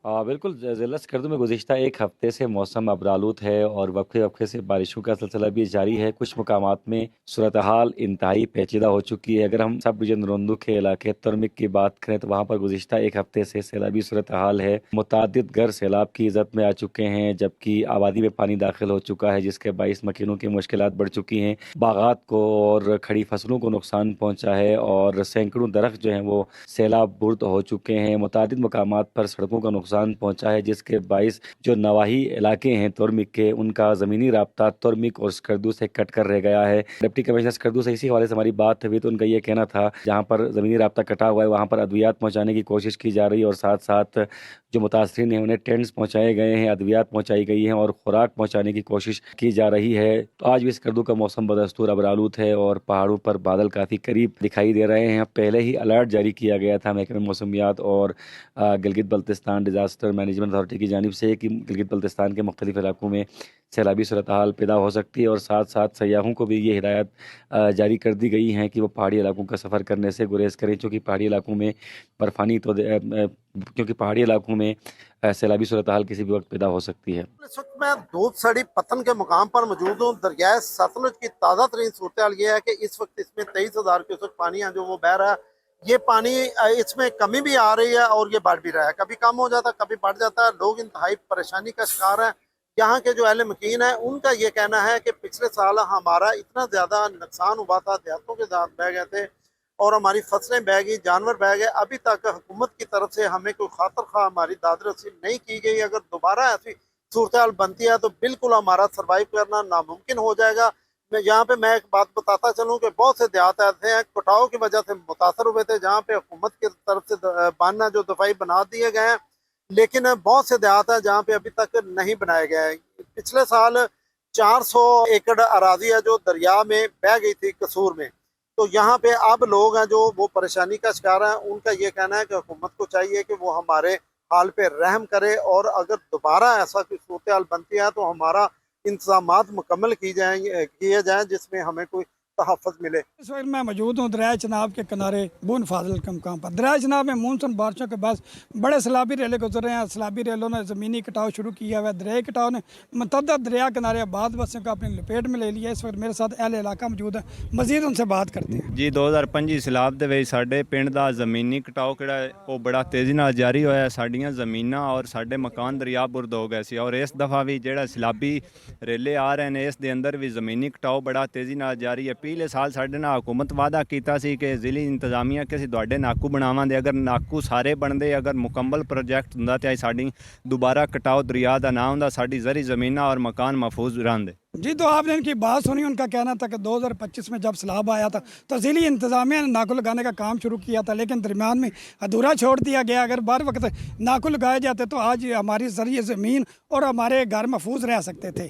बिल्कुल ज़िला स्कर्दू में गुज़िश्ता 1 हफ़्ते से मौसम अबरालूद है और वक्फ़े-वक्फ़े से बारिशों का सिलसिला भी जारी है। कुछ मकामात में सूरत-ए-हाल इंतहाई पेचीदा हो चुकी है। अगर हम सब डिवीज़न रोंदू के इलाके तुरमिक की बात करें तो वहाँ पर गुज़िश्ता 1 हफ़्ते से सैलाबी सूरत-ए-हाल है। मुतअद्दिद घर सैलाब की ज़द में आ चुके हैं, जबकि आबादी में पानी दाखिल हो चुका है, जिसके बाइस मकीनों की मुश्किलात बढ़ चुकी हैं। बागात को और खड़ी फसलों को नुकसान पहुँचा है और सैकड़ों दरख्त जो हैं वो सैलाब बुर्द हो चुके हैं। मुतअद्दिद मकामात पर सड़कों का नुकसान पहुंचा है, जिसके बाइस जो नवाही इलाके हैं तुर्मिक के, उनका ज़मीनी राब्ता तुर्मिक और स्कर्दू से कट कर रह गया है। डिप्टी कमिश्नर स्कर्दू से इसी हवाले से हमारी बात हुई तो उनका ये कहना था, जहाँ पर ज़मीनी राब्ता कटा हुआ है वहाँ पर अद्वियात पहुँचाने की कोशिश की जा रही है और साथ साथ जो मुतासरीन हैं उन्हें टेंट्स पहुँचाए गए हैं, अद्वियात पहुँचाई गई हैं और खुराक पहुँचाने की कोशिश की जा रही है। तो आज भी स्कर्दू का मौसम बदस्तूर अबरालूद है और पहाड़ों पर बादल काफ़ी करीब दिखाई दे रहे हैं। पहले ही अलर्ट जारी किया गया था महकमे मौसमियात और Gilgit Baltistan disaster management authority की जानिब से कि गिलगित बल्तिस्तान के मुख्तलिफ इलाकों में सैलाबी सूरत हाल पैदा हो सकती है और साथ साथ सयाहों को भी ये हिदायत जारी कर दी गई हैं कि वो पहाड़ी इलाकों का सफ़र करने से गुरेज करें, क्योंकि पहाड़ी इलाकों में बर्फ़ानी तो क्योंकि पहाड़ी इलाकों में सैलाबी सूरत हाल किसी भी वक्त पैदा हो सकती है। इस वक्त मैं दूध सड़ी पतन के मुकाम पर मौजूद हूँ। दरियाए सतलुज की ताज़ा तरीन सूरत हाल ये है कि इस वक्त इसमें 23,000 क्यूसेक पानी है जो वो बह रहा है। ये पानी इसमें कमी भी आ रही है और ये बढ़ भी रहा है, कभी कम हो जाता है कभी बढ़ जाता है। लोग इंतहाई परेशानी का शिकार है। यहाँ के जो अहले मकीन है उनका ये कहना है कि पिछले साल हमारा इतना ज़्यादा नुकसान हुआ था, देहातों के साथ बह गए थे और हमारी फसलें बह गई, जानवर बह गए। अभी तक हुकूमत की तरफ से हमें कोई खातर खा हमारी दाद रसी नहीं की गई। अगर दोबारा ऐसी सूरत हाल बनती है तो बिल्कुल हमारा सर्वाइव करना नामुमकिन हो जाएगा। मैं एक बात बताता चलूँ कि बहुत से देहात ऐसे हैं कटाव की वजह से मुतासर हुए थे, जहाँ पे हुकूमत की तरफ से बाना जो दफाई बना दिए गए हैं, लेकिन बहुत से देहात हैं जहाँ पे अभी तक नहीं बनाए गए हैं। पिछले साल 400 एकड़ अराजी है जो दरिया में बह गई थी कसूर में। तो यहाँ पे अब लोग हैं जो वो परेशानी का शिकार हैं। उनका ये कहना है कि हुकूमत को चाहिए कि वो हमारे हाल पे रहम करे और अगर दोबारा ऐसा कोई सूरत हाल बनती है तो हमारा इंतजामात मुकम्मल किए जाएँ जिसमें हमें कोई तहफ़्फ़ुज़ मिले। इस वक्त मैं मौजूद हूँ दरिया चनाब के किनारे बून फाजल के मुकाम पर। दरिया चनाब में मानसून बारिशों के बाद बड़े सैलाबी रेले गुजर रहे हैं। सैलाबी रेलों ने ज़मीनी कटाव शुरू किया हुआ है। दरियाई कटाव ने मुतअद्दिद दरिया किनारे आबाद बस्तियों को अपनी लपेट में ले लिया। इस वक्त मेरे साथ अहले इलाका मौजूद है, मज़ीद उनसे बात करते हैं। जी 2025 ਸੈਲਾਬ ਦੇ ਵਿੱਚ ਸਾਡੇ ਪਿੰਡ ਦਾ ਜ਼ਮੀਨੀ ਕਟਾਓ ਕਿਹੜਾ ਹੈ ਉਹ ਬੜਾ ਤੇਜ਼ੀ ਨਾਲ ਜਾਰੀ ਹੋਇਆ। ਸਾਡੀਆਂ ਜ਼ਮੀਨਾਂ ਔਰ ਸਾਡੇ ਮਕਾਨ ਦਰਿਆ ਬੁਰਦ ਹੋ ਗਏ ਸੀ ਔਰ ਇਸ ਦਫਾ ਵੀ ਜਿਹੜਾ ਸੈਲਾਬੀ ਰੇਲੇ ਆ ਰਹੇ ਨੇ ਇਸ ਦੇ ਅੰਦਰ ਵੀ ਜ਼ਮੀਨੀ ਕਟਾਓ ਬੜਾ ਤੇਜ਼ੀ ਨਾਲ ਜਾਰੀ ਹੈ। ਪਿਛਲੇ ਸਾਲ ਸਾਡੇ ਨਾਲ हुकूमत वादा किया कि जिली इंतजामिया कि तुहाडे नाकू बनावांगे, अगर नाकू सारे बनते, अगर मुकम्मल प्रोजैक्ट हुंदा तो साडी दोबारा कटाओ दरिया का ना हुंदा, साडी ज़री ज़मीनां और मकान महफूज रहंदे। जी, तो आपने इनकी बात सुनी। उनका कहना था कि 2025 में जब सैलाब आया था तो ज़िली इंतज़ामिया ने नाकू लगाने का काम शुरू किया था, लेकिन दरमियान में अधूरा छोड़ दिया गया। अगर बर वक्त नाकू लगाए जाते तो आज हमारी ज़रिए ज़मीन और हमारे घर महफूज रह सकते थे।